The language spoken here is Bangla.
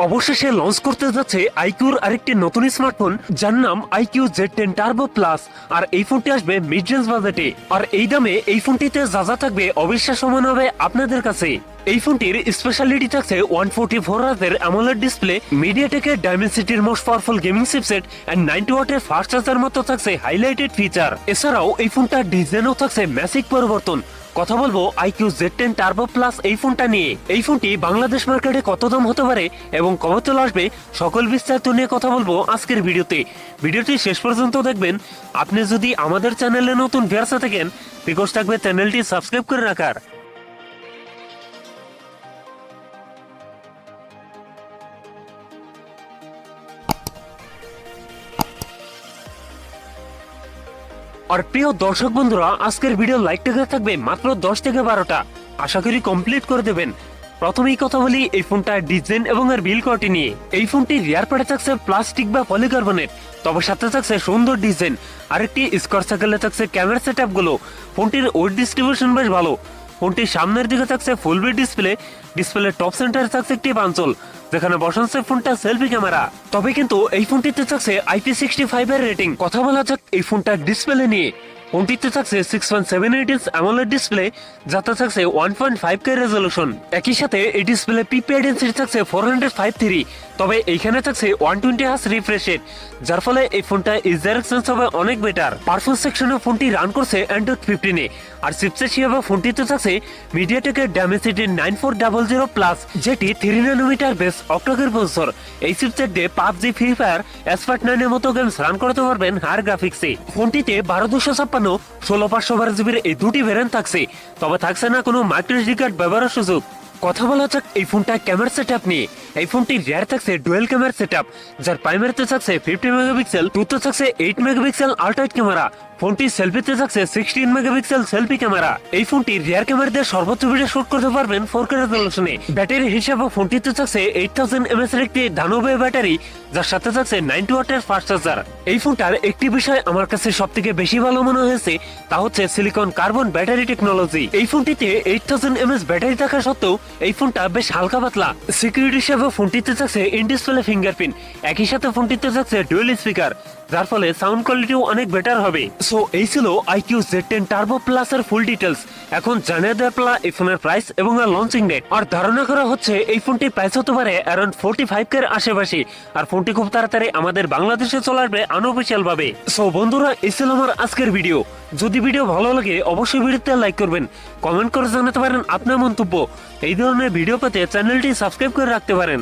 অবশেষে লঞ্চ করতে যাচ্ছে iQOOর আরেকটি নতুন স্মার্টফোন যার নাম iQOO Z10 Turbo Plus। আর এই ফোনটি আসবে মিড রেঞ্জ বাজেটে। আর এই দামে এই ফোনটিতে যা যা থাকবে অবিশ্বাস্য মনে হবে আপনাদের কাছে। এই ফোনটির স্পেশালিটি থাকছে 144 হার্জের অ্যামোলেড ডিসপ্লে, মিডিয়াটেকের ডাইমেনসিটির most powerful gaming chipset and 90 ওয়াটের ফাস্ট চার্জার মতো থাকছে হাইলাইটেড ফিচার। এছাড়াও এই ফোনটার ডিজাইনও থাকছে ম্যাসিভ পরিবর্তন। কথা বলবো iQOO Z10 Turbo Plus এই ফোনটা নিয়ে। এই ফোনটি বাংলাদেশ মার্কেটে কত দাম হতে পারে এবং কবে চলে আসবে সকল বিস্তারিত নিয়ে কথা বলবো আজকের ভিডিওতে। ভিডিওটি শেষ পর্যন্ত দেখবেন। আপনি যদি আমাদের চ্যানেলে নতুন ভিউয়ার থাকেন, রিকোয়েস্ট থাকবে চ্যানেলটি সাবস্ক্রাইব করে রাখার। আর প্রিয় দর্শক বন্ধুরা, আজকের ভিডিও লাইক টেকে থাকবে মাত্র 10 থেকে 12টা, আশা করি কমপ্লিট করে দেবেন। প্রথমেই কথা বলি এই ফোনটার ডিজাইন এবং এর বিল কোয়ালিটি নিয়ে। এই ফোনটির রিয়ার প্যাডে থাকছে প্লাস্টিক বা পলিকার্বনেট, তবে সাথে থাকছে সুন্দর ডিজাইন। আরেকটি স্কোয়ার সার্কেলে থাকছে ক্যামেরা সেটআপ গুলো। ফোনটির ওয়েট ডিস্ট্রিবিউশন বেশ ভালো। ফোনটির সামনের দিকে থাকছে ফুল বেড ডিসপ্লে, ডিসপ্লে টপ সেন্টারে থাকছে একটি পাঞ্চল যেখানে বসাচ্ছে ফোনটা সেলফি ক্যামেরা। তবে কিন্তু এই ফোনটিতে থাকছে IP65 এর রেটিং। কথা বলা যাক এই ফোনটার ডিসপ্লে নিয়ে। ফোনটিতে থাকছে 6.78 ইঞ্চ অ্যামোলেড ডিসপ্লে, যাতে থাকছে 1.5K রেজলিউশন। একই সাথে এই ডিসপ্লে পিপিআই ডেনসিটি থাকছে 453, তবে এইখানে থাকছে 120 হার্জ রিফ্রেশ রেট, যার ফলে এই ফোনটা ইউজার এক্সপেরিয়েন্স হবে অনেক বেটার। পারফরম্যান্স সেকশনে ফোনটি রান করছে অ্যান্ড্রয়েড 15 এ। আর চিপসেট হিসেবে ফোনটিতে থাকছে মিডিয়াটেকের ডাইমেনসিটি 9400 প্লাস, যেটি 3 ন্যানোমিটার বেস অক্টাকোর প্রসেসর। এই চিপসেট দিয়ে PUBG, ফ্রি ফায়ার, S9 এর মতো গেমস রান করতে পারবেন হায়ার গ্রাফিক্সে। ফোনটিতে 12256, 16512 জিবির এই দুটি ভেরিয়েন্ট থাকছে, তবে থাকছে না কোনো মাইক্রো SD কার্ড ব্যবহারের সুযোগ। কথা বলা যাক এই ফোনটা ক্যামেরা সেটআপ নিয়ে। এই ফোনটির রিয়ার থাকছে ডুয়েল ক্যামেরা সেটআপ, যার প্রাইমারিতে থাকছে 50 মেগাপিক্সেল, টুতে থাকছে 8 মেগাপিক্সেল আল্ট্রা ক্যামেরা। ফোনটির সেলফিতে থাকছে 16 মেগাপিক্সেল সেলফি ক্যামেরা। এই ফোনটির রিয়ার ক্যামেরা দিয়ে সর্বোচ্চ ভিডিও শুট করতে পারবেন 4K রেজলিউশনে। ব্যাটারি হিসেবে ফোনটিতে থাকছে 8000 mAh এর একটি ধানবে ব্যাটারি, যার সাথে থাকছে 90 ওয়াটের ফাস্ট চার্জার। এই ফোনটার একটি বিষয় আমার কাছে সবথেকে বেশি ভালো মনে হয়েছে, তা হচ্ছে সিলিকন কার্বন ব্যাটারি টেকনোলজি। এই ফোনটিতে 8000 mAh ব্যাটারি থাকা সত্ত্বেও এই ফোনটা বেশ হালকা পাতলা। সিকিউরিটি হিসেবে ফোনটিতে থাকছে ইন ডিসপ্লে ফিঙ্গারপ্রিন্ট, একই সাথে ফোনটিতে থাকছে ডুয়েল স্পিকার, যার ফলে সাউন্ড কোয়ালিটিও অনেক বেটার হবে। সো এই ছিল iQOO Z10 Turbo Plus এর ফুল ডিটেলস। এখন জানিয়ে দেওয়ার পালা এই ফোনের প্রাইস এবং এর লঞ্চিং ডেট। আর ধারণা করা হচ্ছে এই ফোনটির প্রাইস হতে পারে অ্যারাউন্ড 45K এর আশেপাশে। আর ফোনটি খুব তাড়াতাড়ি আমাদের বাংলাদেশে চলে আসবে আনঅফিসিয়াল ভাবে। সো বন্ধুরা, এই ছিল আমার আজকের ভিডিও। যদি ভিডিও ভালো লাগে অবশ্যই ভিডিওতে লাইক করবেন, কমেন্ট করে জানাতে পারেন আপনার মন্তব্য। এই ধরনের ভিডিও পেতে চ্যানেলটি সাবস্ক্রাইব করে রাখতে পারেন।